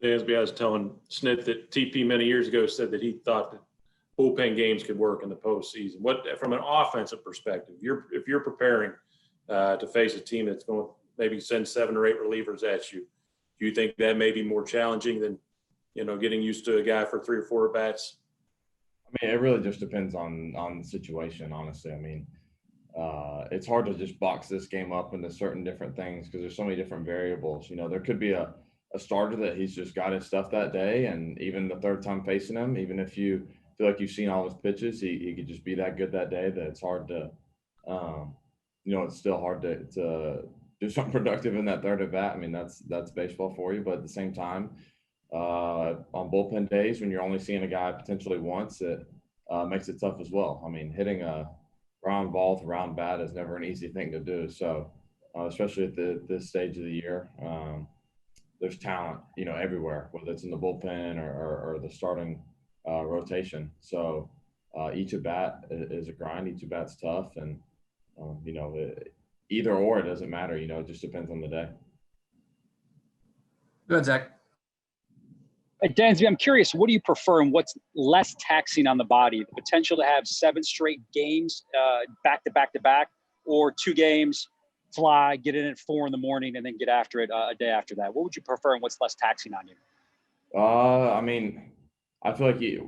Dansby, I was telling Snit that TP many years ago said that he thought that bullpen games could work in the postseason. What, from an offensive perspective, if you're preparing to face a team that's going to maybe send 7 or 8 relievers at you, do you think that may be more challenging than, getting used to a guy for 3 or 4 at bats? I mean, it really just depends on the situation, honestly. I mean, it's hard to just box this game up into certain different things because there's so many different variables. There could be a starter that he's just got his stuff that day, and even the third time facing him, even if you feel like you've seen all his pitches, he could just be that good that day that it's hard to, it's still hard to do something productive in that third at bat. I mean, that's baseball for you. But at the same time, on bullpen days when you're only seeing a guy potentially once, it makes it tough as well. I mean, hitting a round ball with a round bat is never an easy thing to do. So, especially at this stage of the year, there's talent, everywhere, whether it's in the bullpen or the starting rotation. So each at bat is a grind. Each at bat's tough, and either or, it doesn't matter. It just depends on the day. Go ahead, Zach. Hey, Dansby, I'm curious, what do you prefer and what's less taxing on the body? The potential to have 7 straight games back to back to back, or 2 games, fly, get in at 4 in the morning, and then get after it a day after that? What would you prefer and what's less taxing on you? I mean, I feel like you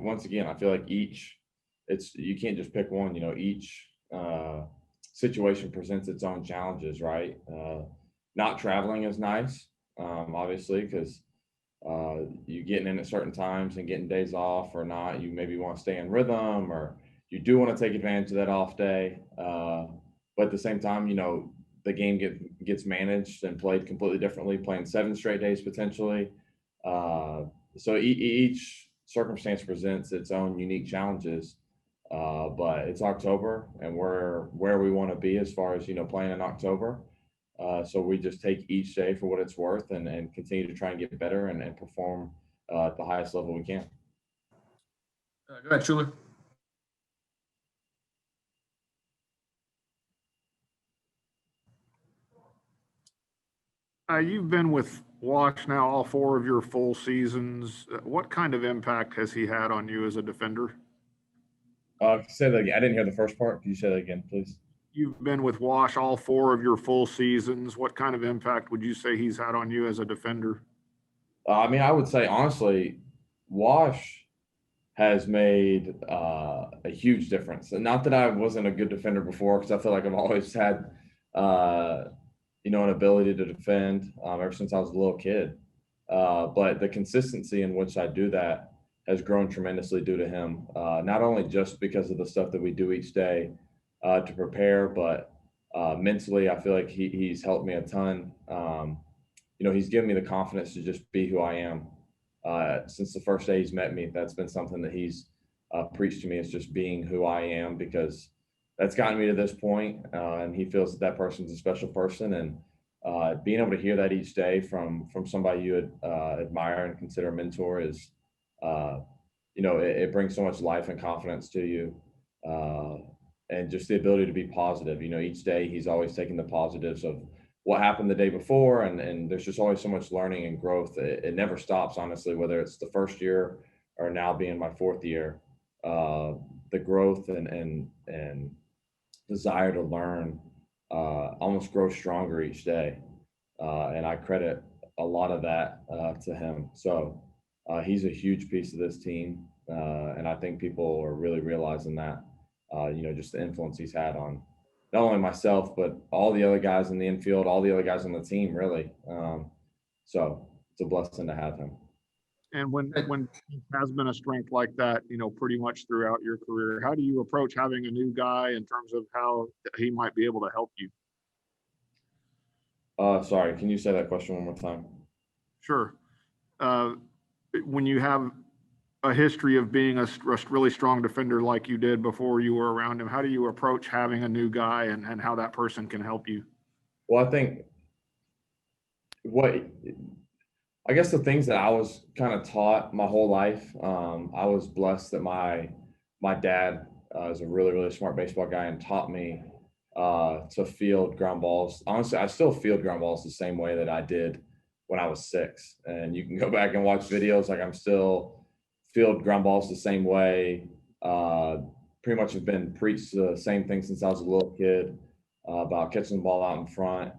can't just pick one. Each situation presents its own challenges, right? Not traveling is nice, obviously, because you getting in at certain times and getting days off or not. You maybe want to stay in rhythm, or you do want to take advantage of that off day. But at the same time, the game gets managed and played completely differently, playing 7 straight days potentially. So each circumstance presents its own unique challenges. But it's October, and we're where we want to be as far as playing in October. So we just take each day for what it's worth and continue to try and get better and perform at the highest level we can. Go ahead, Schuler. You've been with Wash now all 4 of your full seasons. What kind of impact has he had on you as a defender? Say that again. I didn't hear the first part. Can you say that again, please? You've been with Wash all 4 of your full seasons. What kind of impact would you say he's had on you as a defender? I mean, I would say, honestly, Wash has made a huge difference. And not that I wasn't a good defender before, because I feel like I've always had, an ability to defend ever since I was a little kid. But the consistency in which I do that has grown tremendously due to him, not only just because of the stuff that we do each day to prepare, but mentally, I feel like he's helped me a ton. He's given me the confidence to just be who I am. Since the first day he's met me, that's been something that he's preached to me, is just being who I am, because that's gotten me to this point, and he feels that person's a special person. And being able to hear that each day from somebody you admire and consider a mentor is, it brings so much life and confidence to you, and just the ability to be positive. Each day he's always taking the positives of what happened the day before, and there's just always so much learning and growth. It never stops, honestly, whether it's the first year or now being my 4th year. The growth and desire to learn almost grows stronger each day, and I credit a lot of that to him. So he's a huge piece of this team, and I think people are really realizing that, just the influence he's had on not only myself, but all the other guys in the infield, all the other guys on the team, really. So it's a blessing to have him. And when has been a strength like that, pretty much throughout your career, how do you approach having a new guy in terms of how he might be able to help you? Sorry, can you say that question one more time? Sure. When you have a history of being a really strong defender like you did before you were around him, how do you approach having a new guy and how that person can help you? Well, I think I guess the things that I was kind of taught my whole life, I was blessed that my dad is a really, really smart baseball guy and taught me to field ground balls. Honestly, I still field ground balls the same way that I did when I was 6. And you can go back and watch videos. Like I'm still field ground balls the same way. Pretty much have been preached the same thing since I was a little kid about catching the ball out in front,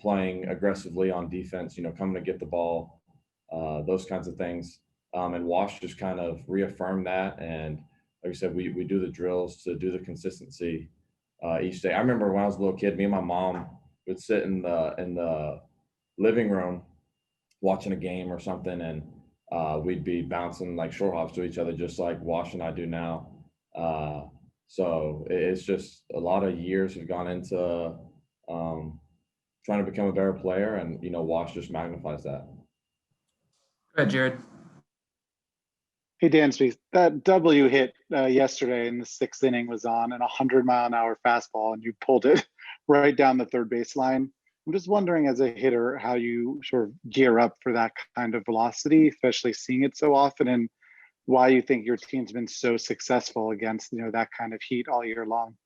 playing aggressively on defense, coming to get the ball, those kinds of things. And Wash just kind of reaffirmed that. And like I said, we do the drills to do the consistency each day. I remember when I was a little kid, me and my mom would sit in the living room watching a game or something, and we'd be bouncing like short hops to each other, just like Wash and I do now. So it's just a lot of years have gone into trying to become a better player, and Wash just magnifies that. Go ahead, Jared. Hey, Dansby, that W hit yesterday in the 6th inning was on an 100-mile-an-hour fastball, and you pulled it right down the third baseline. I'm just wondering, as a hitter, how you sort of gear up for that kind of velocity, especially seeing it so often, and why you think your team's been so successful against that kind of heat all year long.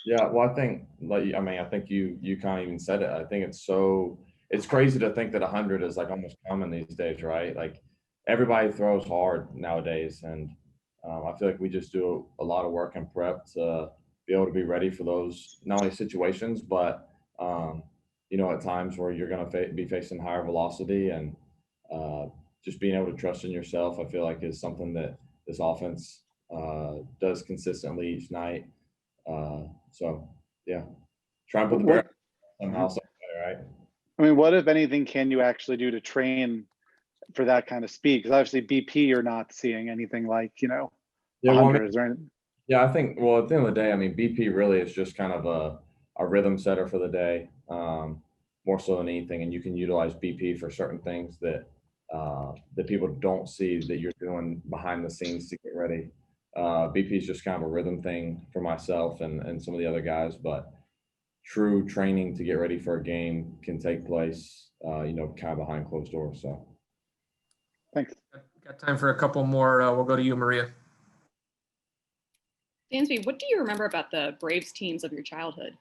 Yeah, well, I think I think you kind of even said it. I think it's crazy to think that 100 is like almost common these days, right? Like everybody throws hard nowadays, and I feel like we just do a lot of work and prep to be able to be ready for those not only situations, but at times where you're going to be facing higher velocity, and just being able to trust in yourself, I feel like is something that this offense does consistently each night. So yeah, try and put the bear somehow, right? I mean, what, if anything, can you actually do to train for that kind of speed? Because obviously BP, you're not seeing anything like, Yeah, well, 100. Yeah, I think, well, at the end of the day, I mean, BP really is just kind of a rhythm setter for the day, more so than anything. And you can utilize BP for certain things that people don't see that you're doing behind the scenes to get ready. BP is just kind of a rhythm thing for myself and some of the other guys, but true training to get ready for a game can take place, kind of behind closed doors. So. Thanks. Got time for a couple more. We'll go to you, Maria. Dansby, what do you remember about the Braves teams of your childhood?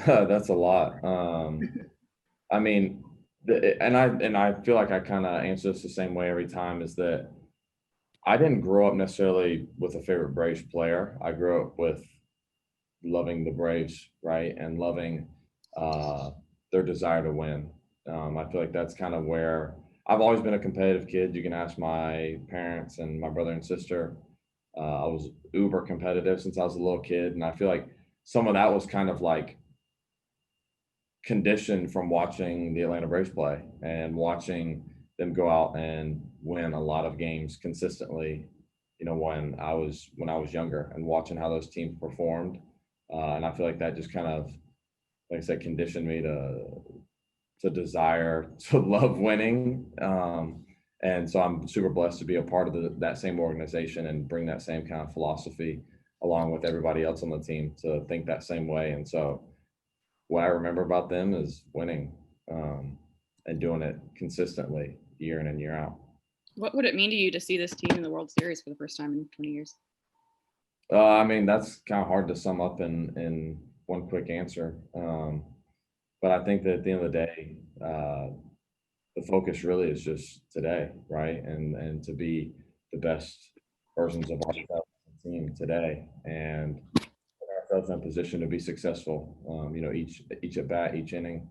That's a lot. I mean, and I feel like I kind of answer this the same way every time, is that I didn't grow up necessarily with a favorite Braves player. I grew up with loving the Braves, right, and loving their desire to win. I feel like that's kind of where I've always been a competitive kid. You can ask my parents and my brother and sister. I was uber competitive since I was a little kid, and I feel like some of that was kind of like conditioned from watching the Atlanta Braves play and watching them go out and win a lot of games consistently, when I was younger, and watching how those teams performed. And I feel like that just kind of, like I said, conditioned me to desire to love winning. And so I'm super blessed to be a part of that same organization and bring that same kind of philosophy along with everybody else on the team to think that same way. And so what I remember about them is winning and doing it consistently year in and year out. What would it mean to you to see this team in the World Series for the first time in 20 years? I mean, that's kind of hard to sum up in one quick answer. But I think that at the end of the day, the focus really is just today, right? And to be the best versions of ourselves as a team today, and put ourselves in a position to be successful, each at bat, each inning.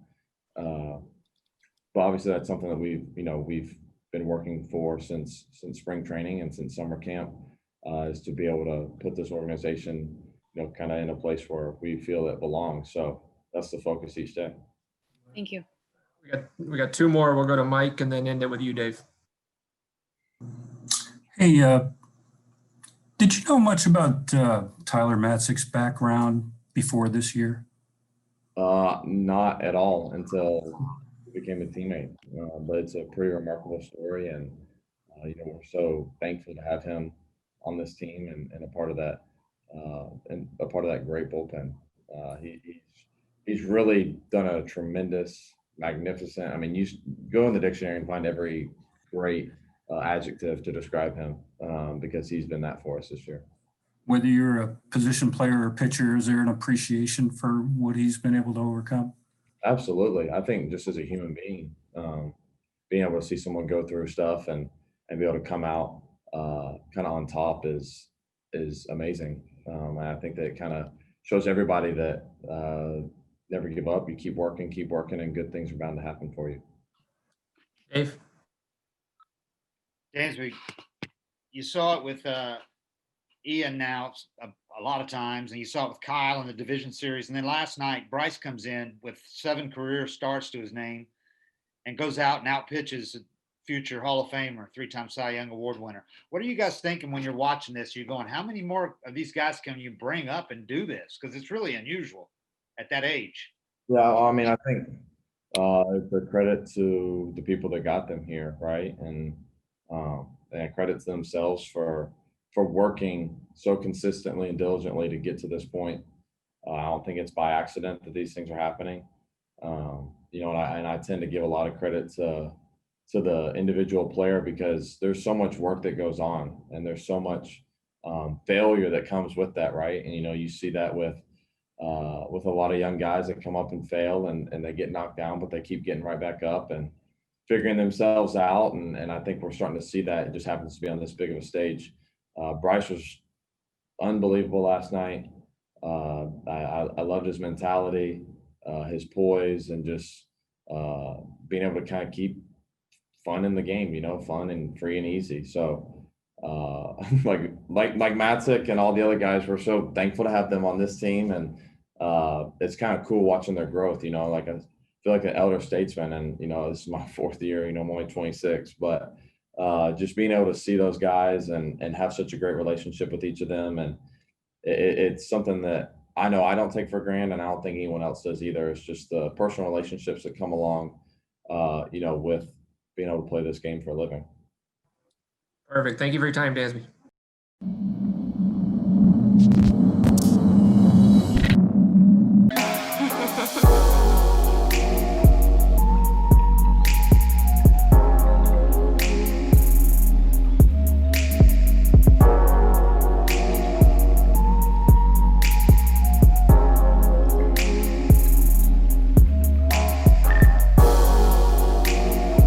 But obviously that's something that we've been working for since spring training and since summer camp, is to be able to put this organization, kind of in a place where we feel it belongs. So that's the focus each day. Thank you. We got two more. We'll go to Mike and then end it with you, Dave. Hey, did you know much about Tyler Matzek's background before this year? Not at all until he became a teammate. But it's a pretty remarkable story, and we're so thankful to have him on this team and a part of that great bullpen. He's really done a tremendous, magnificent. I mean, you go in the dictionary and find every great adjective to describe him, because he's been that for us this year. Whether you're a position player or pitcher, is there an appreciation for what he's been able to overcome? Absolutely. I think just as a human being, Being able to see someone go through stuff and be able to come out kind of on top is amazing. And I think that it kind of shows everybody that never give up. You keep working, and good things are bound to happen for you. Dave? Dansby, you saw it with Ian now a lot of times, and you saw it with Kyle in the division series. And then last night, Bryce comes in with 7 career starts to his name and goes out and out pitches a future Hall of Famer, 3-time Cy Young Award winner. What are you guys thinking when you're watching this? You're going, how many more of these guys can you bring up and do this? Because it's really unusual at that age. Yeah, I mean, I think it's a credit to the people that got them here, right? And credit to themselves for working so consistently and diligently to get to this point. I don't think it's by accident that these things are happening. And I tend to give a lot of credit to the individual player because there's so much work that goes on and there's so much failure that comes with that, right? And you see that with a lot of young guys that come up and fail and they get knocked down, but they keep getting right back up and figuring themselves out. And I think we're starting to see that. It just happens to be on this big of a stage. Bryce was unbelievable last night. I loved his mentality, his poise, and just being able to kind of keep fun in the game, fun and free and easy. So like Matsick and all the other guys, we're so thankful to have them on this team. And it's kind of cool watching their growth, like I feel like an elder statesman, and, this is my 4th year, I'm only 26, but just being able to see those guys and have such a great relationship with each of them. And it's something that I know I don't take for granted, and I don't think anyone else does either. It's just the personal relationships that come along, with being able to play this game for a living. Perfect. Thank you for your time, Dansby.